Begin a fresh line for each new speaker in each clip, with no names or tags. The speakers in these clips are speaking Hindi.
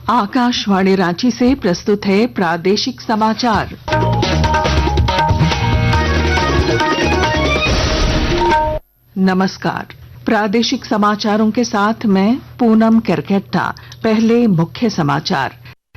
आकाशवाणी रांची से प्रस्तुत है प्रादेशिक समाचार। नमस्कार। प्रादेशिक समाचारों के साथ मैं पूनम केरकेट्टा। पहले मुख्य समाचार।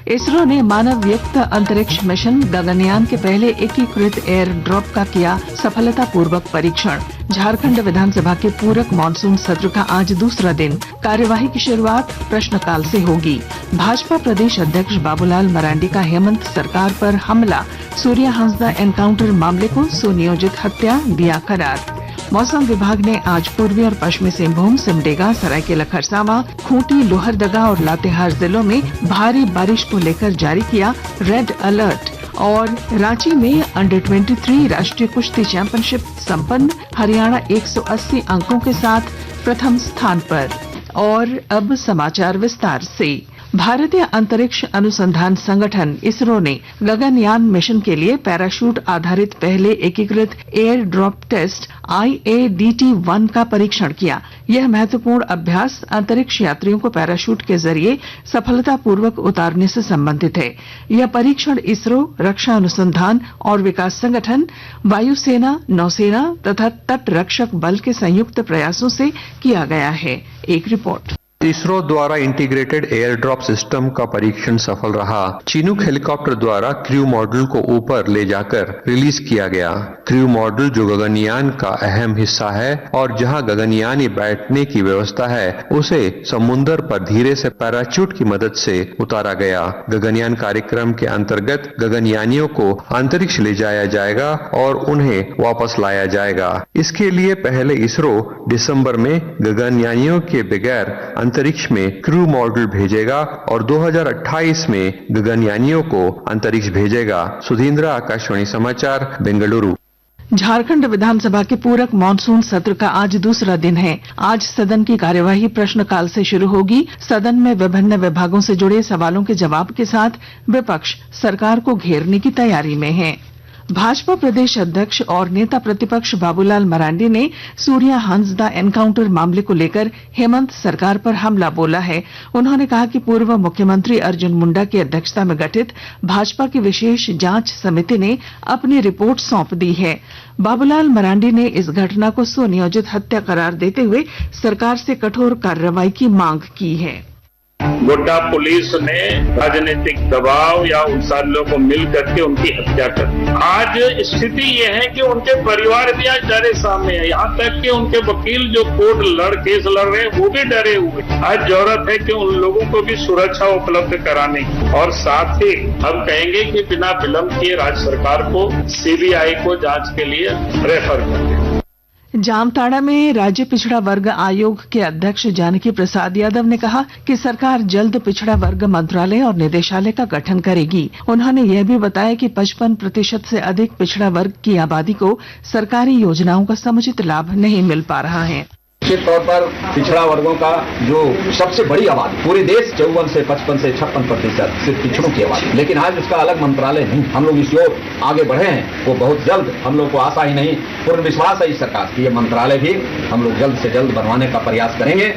इसरो ने मानव युक्त अंतरिक्ष मिशन गगनयान के पहले एकीकृत एयर ड्रॉप का किया सफलतापूर्वक परीक्षण। झारखंड विधानसभा के पूरक मानसून सत्र का आज दूसरा दिन। कार्यवाही की शुरुआत प्रश्नकाल से होगी। भाजपा प्रदेश अध्यक्ष बाबूलाल मरांडी का हेमंत सरकार पर हमला। सूर्या हांसदा एनकाउंटर मामले को सुनियोजित हत्या दिया करार। मौसम विभाग ने आज पूर्वी और पश्चिमी सिंहभूम, सिमडेगा, सरायकेला खरसावां, खूंटी, लोहरदगा और लातेहार जिलों में भारी बारिश को लेकर जारी किया रेड अलर्ट। और रांची में अंडर 23 राष्ट्रीय कुश्ती चैंपियनशिप संपन्न। हरियाणा 180 अंकों के साथ प्रथम स्थान पर। और अब समाचार विस्तार से। भारतीय अंतरिक्ष अनुसंधान संगठन इसरो ने गगनयान मिशन के लिए पैराशूट आधारित पहले एकीकृत एयर ड्रॉप टेस्ट IADT-1 का परीक्षण किया। यह महत्वपूर्ण अभ्यास अंतरिक्ष यात्रियों को पैराशूट के जरिए सफलतापूर्वक उतारने से संबंधित है। यह परीक्षण इसरो, रक्षा अनुसंधान और विकास संगठन, वायुसेना, नौसेना तथा तट रक्षक बल के संयुक्त प्रयासों से किया गया है। एक रिपोर्ट।
इसरो द्वारा इंटीग्रेटेड एयर ड्रॉप सिस्टम का परीक्षण सफल रहा। चिनूक हेलीकॉप्टर द्वारा क्रू मॉड्यूल को ऊपर ले जाकर रिलीज किया गया। क्रू मॉड्यूल जो गगनयान का अहम हिस्सा है और जहां गगनयानी बैठने की व्यवस्था है, उसे समुद्र पर धीरे से पैराचूट की मदद से उतारा गया। गगनयान कार्यक्रम के अंतर्गत गगनयानियों को अंतरिक्ष ले जाया जाएगा और उन्हें वापस लाया जाएगा। इसके लिए पहले इसरो दिसंबर में गगनयानियों के बगैर अंतरिक्ष में क्रू मॉड्यूल भेजेगा और 2028 में गगनयानियों को अंतरिक्ष भेजेगा। सुधींद्र, आकाशवाणी समाचार, बेंगलुरु।
झारखंड विधानसभा के पूरक मानसून सत्र का आज दूसरा दिन है। आज सदन की कार्यवाही प्रश्नकाल से शुरू होगी। सदन में विभिन्न विभागों से जुड़े सवालों के जवाब के साथ विपक्ष सरकार को घेरने की तैयारी में है। भाजपा प्रदेश अध्यक्ष और नेता प्रतिपक्ष बाबूलाल मरांडी ने सूर्या हांसदा एनकाउंटर मामले को लेकर हेमंत सरकार पर हमला बोला है। उन्होंने कहा कि पूर्व मुख्यमंत्री अर्जुन मुंडा की अध्यक्षता में गठित भाजपा की विशेष जांच समिति ने अपनी रिपोर्ट सौंप दी है। बाबूलाल मरांडी ने इस घटना को सुनियोजित हत्या करार देते हुए सरकार से कठोर कार्रवाई की मांग की है।
गोड्डा पुलिस ने राजनीतिक दबाव या उन सालों को मिल करके उनकी हत्या कर दी। आज स्थिति यह है कि उनके परिवार भी आज डरे सामने है। यहाँ तक कि उनके वकील जो केस लड़ रहे हैं वो भी डरे हुए। आज जरूरत है कि उन लोगों को भी सुरक्षा उपलब्ध कराने की, और साथ ही हम कहेंगे कि बिना विलंब किए राज्य सरकार को CBI को जांच के लिए रेफर कर दें।
जामताड़ा में राज्य पिछड़ा वर्ग आयोग के अध्यक्ष जानकी प्रसाद यादव ने कहा कि सरकार जल्द पिछड़ा वर्ग मंत्रालय और निदेशालय का गठन करेगी। उन्होंने यह भी बताया कि 55% से अधिक पिछड़ा वर्ग की आबादी को सरकारी योजनाओं का समुचित लाभ नहीं मिल पा रहा है।
निश्चित तौर पर पिछड़ा वर्गों का जो सबसे बड़ी आबादी पूरे देश 54 से 55 से 56% सिर्फ पिछड़ों की आबादी, लेकिन आज उसका अलग मंत्रालय नहीं। हम लोग इस ओर आगे बढ़े हैं। वो बहुत जल्द, हम लोग को आशा ही नहीं पूर्ण विश्वास है इस सरकार की, ये मंत्रालय भी हम लोग जल्द से जल्द बनवाने का प्रयास करेंगे।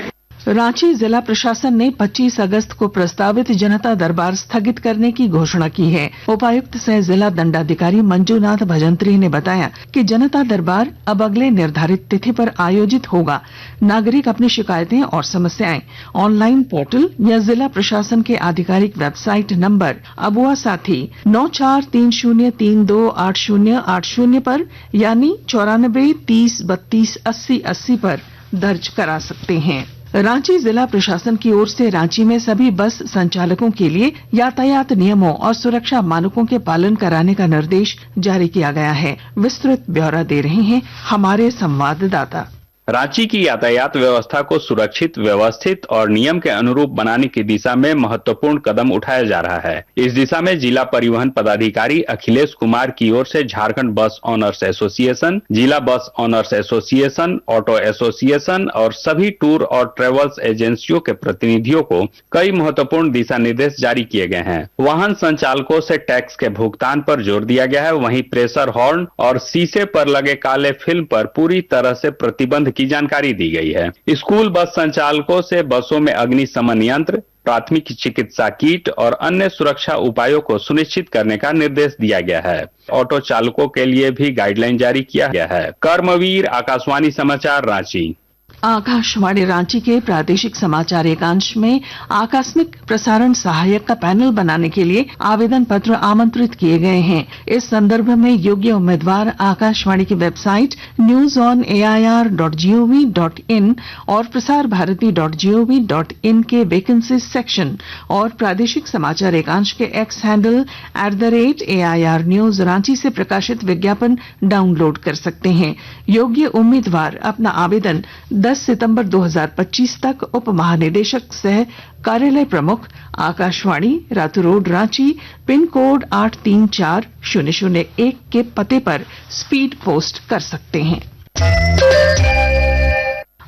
रांची जिला प्रशासन ने 25 अगस्त को प्रस्तावित जनता दरबार स्थगित करने की घोषणा की है। उपायुक्त सह जिला दंडाधिकारी मंजूनाथ भजंत्री ने बताया कि जनता दरबार अब अगले निर्धारित तिथि पर आयोजित होगा। नागरिक अपनी शिकायतें और समस्याएं ऑनलाइन पोर्टल या जिला प्रशासन के आधिकारिक वेबसाइट नंबर अबुआ साथी 9430328080 पर यानी 94 30 32 80 80 पर दर्ज करा सकते हैं। रांची जिला प्रशासन की ओर से रांची में सभी बस संचालकों के लिए यातायात नियमों और सुरक्षा मानकों के पालन कराने का निर्देश जारी किया गया है। विस्तृत ब्यौरा दे रहे हैं हमारे संवाददाता।
रांची की यातायात व्यवस्था को सुरक्षित, व्यवस्थित और नियम के अनुरूप बनाने की दिशा में महत्वपूर्ण कदम उठाया जा रहा है। इस दिशा में जिला परिवहन पदाधिकारी अखिलेश कुमार की ओर से झारखंड बस ऑनर्स एसोसिएशन, जिला बस ऑनर्स एसोसिएशन, ऑटो एसोसिएशन और सभी टूर और ट्रेवल्स एजेंसियों के प्रतिनिधियों को कई महत्वपूर्ण दिशा निर्देश जारी किए गए हैं। वाहन संचालकों से टैक्स के भुगतान पर जोर दिया गया है। वहीं प्रेशर हॉर्न और शीशे पर लगे काले फिल्म पर पूरी तरह से प्रतिबंध की जानकारी दी गई है। स्कूल बस संचालकों से बसों में अग्निशमन यंत्र, प्राथमिक चिकित्सा किट और अन्य सुरक्षा उपायों को सुनिश्चित करने का निर्देश दिया गया है। ऑटो चालकों के लिए भी गाइडलाइन जारी किया गया है। कर्मवीर, आकाशवाणी समाचार, रांची।
आकाशवाणी रांची के प्रादेशिक समाचार एकांश में आकस्मिक प्रसारण सहायक का पैनल बनाने के लिए आवेदन पत्र आमंत्रित किए गए हैं। इस संदर्भ में योग्य उम्मीदवार आकाशवाणी की वेबसाइट news.air.gov.in और प्रसार भारती.gov.in के वैकेंसी सेक्शन और प्रादेशिक समाचार एकांश के X handle @AIR news Ranchi से प्रकाशित विज्ञापन डाउनलोड कर सकते हैं। योग्य उम्मीदवार अपना आवेदन 10 सितंबर 2025 तक उप महानिदेशक सह कार्यालय प्रमुख, Akashvani, Ratu road, Ranchi, pin code 834001 के पते पर स्पीड पोस्ट कर सकते हैं।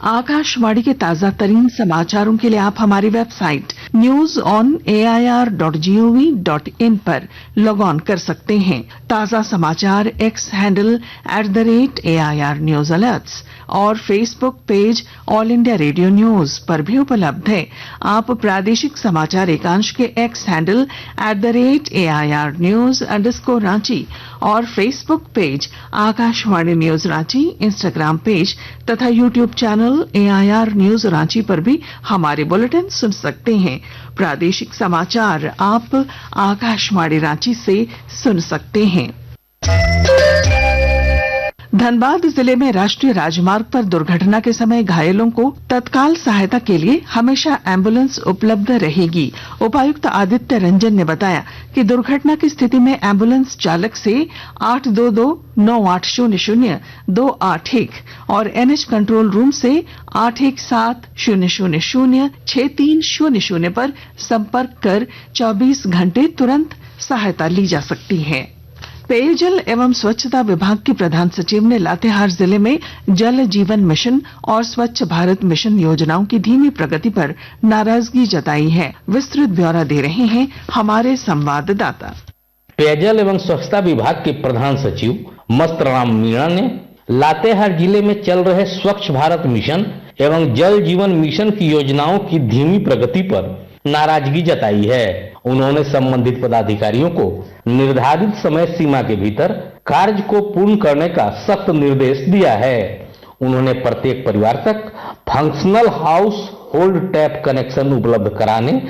आकाशवाणी के ताजा तरीन समाचारों के लिए आप हमारी वेबसाइट news.on.air.gov.in पर लॉग ऑन कर सकते हैं। ताजा समाचार X handle @AIR news alerts और Facebook page All India Radio news पर भी उपलब्ध है। आप प्रादेशिक समाचार एकांश के X handle @AIR news _Ranchi और Facebook page Akashvani news Ranchi, Instagram page तथा YouTube channel AIR news Ranchi पर भी हमारे बुलेटिन सुन सकते हैं। प्रादेशिक समाचार आप आकाशवाणी रांची से सुन सकते हैं। धनबाद जिले में राष्ट्रीय राजमार्ग पर दुर्घटना के समय घायलों को तत्काल सहायता के लिए हमेशा एम्बुलेंस उपलब्ध रहेगी। उपायुक्त आदित्य रंजन ने बताया कि दुर्घटना की स्थिति में एम्बुलेंस चालक से 822-9800-281 और NH कंट्रोल रूम से 817-000-6300 पर संपर्क कर 24 घंटे तुरंत सहायता ली जा सकती है। पेयजल एवं स्वच्छता विभाग की प्रधान सचिव ने लातेहार जिले में जल जीवन मिशन और स्वच्छ भारत मिशन योजनाओं की धीमी प्रगति पर नाराजगी जताई है। विस्तृत ब्यौरा दे रहे हैं हमारे संवाददाता।
पेयजल एवं स्वच्छता विभाग के प्रधान सचिव मस्तराम मीणा ने लातेहार जिले में चल रहे स्वच्छ भारत मिशन एवं जल जीवन मिशन की योजनाओं की धीमी प्रगति पर नाराजगी जताई है। उन्होंने संबंधित पदाधिकारियों को निर्धारित समय सीमा के भीतर कार्य को पूर्ण करने का सख्त निर्देश दिया है। उन्होंने प्रत्येक परिवार तक functional house hold tap connection उपलब्ध कराने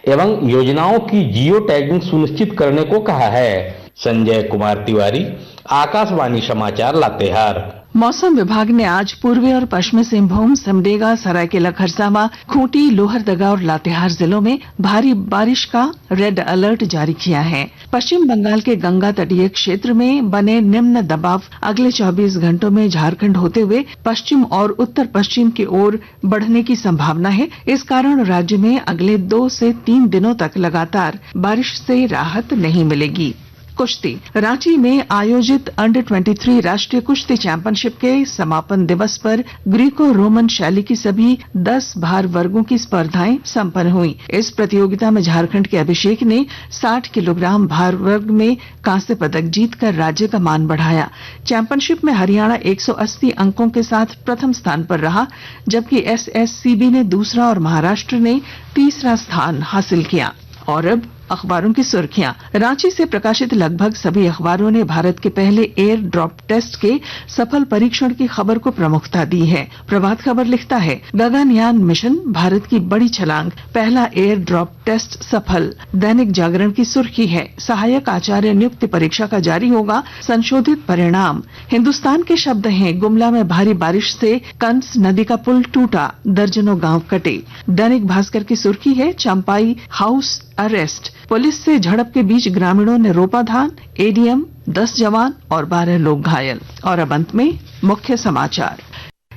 एवं योजनाओं की जियो टैगिंग सुनिश्चित करने को कहा है। संजय कुमार तिवारी, आकाशवाणी समाचार, लातेहार।
मौसम विभाग ने आज पूर्वी और पश्चिमी सिंहभूम, सिमडेगा, सरायकेला खरसावां, खूंटी, लोहरदगा और लातेहार जिलों में भारी बारिश का रेड अलर्ट जारी किया है। पश्चिम बंगाल के गंगा तटीय क्षेत्र में बने निम्न दबाव अगले 24 घंटों में झारखंड होते हुए पश्चिम और उत्तर पश्चिम की ओर बढ़ने की संभावना है। इस कारण राज्य में अगले 2 से 3 दिनों तक लगातार बारिश से राहत नहीं मिलेगी। कुश्ती। रांची में आयोजित अंडर 23 राष्ट्रीय कुश्ती चैंपियनशिप के समापन दिवस पर ग्रीको रोमन शैली की सभी 10 भार वर्गों की स्पर्धाएं संपन्न हुई। इस प्रतियोगिता में झारखंड के अभिषेक ने 60 किलोग्राम भार वर्ग में कांस्य पदक जीतकर राज्य का मान बढ़ाया। चैंपियनशिप में हरियाणा 180 अंकों के साथ प्रथम स्थान पर रहा, जबकि SSCB ने दूसरा और महाराष्ट्र ने तीसरा स्थान हासिल किया। और अब अखबारों की सुर्खियां। रांची से प्रकाशित लगभग सभी अखबारों ने भारत के पहले एयर ड्रॉप टेस्ट के सफल परीक्षण की खबर को प्रमुखता दी है। प्रभात खबर लिखता है, गगनयान मिशन भारत की बड़ी छलांग, पहला एयर ड्रॉप टेस्ट सफल। दैनिक जागरण की सुर्खी है, सहायक आचार्य नियुक्ति परीक्षा का जारी होगा संशोधित परिणाम। हिंदुस्तान के शब्द हैं, गुमला में भारी बारिश से कंस नदी का पुल टूटा, दर्जनों गांव कटे। दैनिक भास्कर की सुर्खी है, चंपाई हाउस अरेस्ट, पुलिस से झड़प के बीच ग्रामीणों ने रोपा धान, ADM, 10 जवान और 12 लोग घायल। और अब अंत में मुख्य समाचार।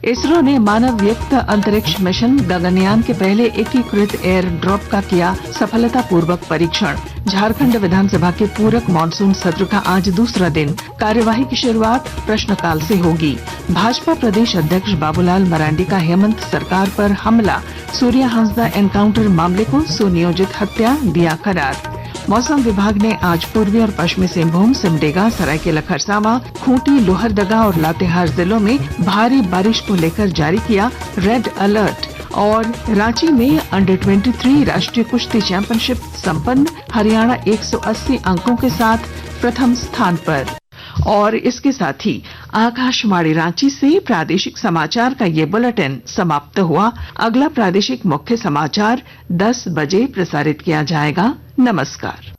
इसरो ने मानव युक्त अंतरिक्ष मिशन गगनयान के पहले एकीकृत एयर ड्रॉप का किया सफलतापूर्वक परीक्षण। झारखंड विधानसभा के पूरक मानसून सत्र का आज दूसरा दिन। कार्यवाही की शुरुआत प्रश्नकाल से होगी। भाजपा प्रदेश अध्यक्ष बाबूलाल मरांडी का हेमंत सरकार पर हमला, सूर्या हांसदा एनकाउंटर मामले को सुनियोजित हत्या दिया करार। मौसम विभाग ने आज पूर्वी और पश्चिमी सिंहभूम, सिमडेगा, सरायकेला खरसावां, खूंटी, लोहरदगा और लातेहार जिलों में भारी बारिश को लेकर जारी किया रेड अलर्ट। और रांची में अंडर 23 राष्ट्रीय कुश्ती चैंपियनशिप संपन्न, हरियाणा 180 अंकों के साथ प्रथम स्थान पर। और इसके साथ ही आकाशवाणी रांची से प्रादेशिक समाचार का ये बुलेटिन समाप्त हुआ। अगला प्रादेशिक मुख्य समाचार 10 बजे प्रसारित किया जाएगा। नमस्कार।